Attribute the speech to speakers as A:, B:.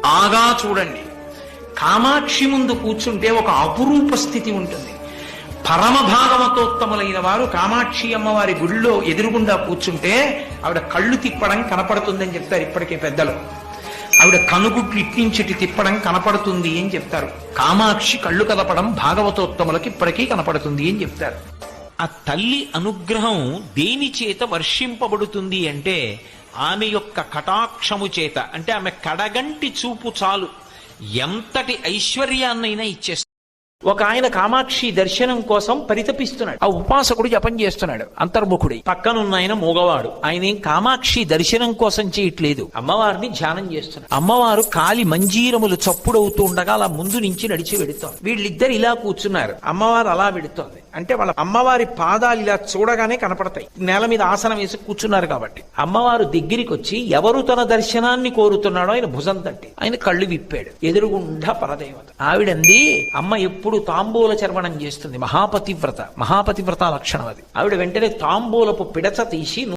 A: బాగా చూడండి. కామాక్షి ముందు కూర్చుంటే ఒక అపురూప స్థితి ఉంటుంది. పరమ భాగవతోత్తములైన వారు కామాక్షి అమ్మవారి గుడిలో ఎదురుగుండా కూర్చుంటే ఆవిడ కళ్ళు తిప్పడం కనపడుతుందని చెప్తారు ఇప్పటికే పెద్దలు. ఆవిడ కనుగుడ్లు ఇట్టించిటి తిప్పడం కనపడుతుంది అని చెప్తారు. కామాక్షి కళ్ళు కదపడం భాగవతోత్తములకి ఇప్పటికీ కనపడుతుంది అని చెప్తారు. ఆ తల్లి అనుగ్రహం దేని చేత వర్షింపబడుతుంది అంటే ఆమె యొక్క కటాక్షము చేత. అంటే ఆమె కడగంటి చూపు చాలు ఎంతటి ఐశ్వర్యాన్నైనా ఇచ్చేస్తుంది. ఒక ఆయన కామాక్షి దర్శనం కోసం పరితపిస్తున్నాడు. ఆ ఉపాసకుడు జపం చేస్తున్నాడు అంతర్ముఖుడి. పక్కనున్న ఆయన మూగవాడు. ఆయన ఏం కామాక్షి దర్శనం కోసం చేయట్లేదు, అమ్మవారిని ధ్యానం చేస్తున్నాడు. అమ్మవారు కాలి మంజీరములు చప్పుడవుతూ ఉండగా అలా ముందు నుంచి నడిచి వెడుతోంది. వీళ్ళిద్దరు ఇలా కూర్చున్నారు, అమ్మవారు అలా వెడుతోంది. అంటే వాళ్ళ అమ్మవారి పాదాలు ఇలా చూడగానే కనపడతాయి. నేల మీద ఆసనం వేసి కూర్చున్నారు కాబట్టి. అమ్మవారు దగ్గరికి వచ్చి ఎవరు తన దర్శనాన్ని కోరుతున్నాడో ఆయన భుజం తట్టి ఆయన కళ్ళు విప్పాడు. ఎదురుగుండా పరదేవత. ఆవిడంది, అమ్మ ఎప్పుడు తాంబూల చర్వణం చేస్తుంది, మహాపతివ్రత. మహాపతివ్రత లక్షణం అది. ఆవిడ వెంటనే తాంబూలపు పిడచ తీసి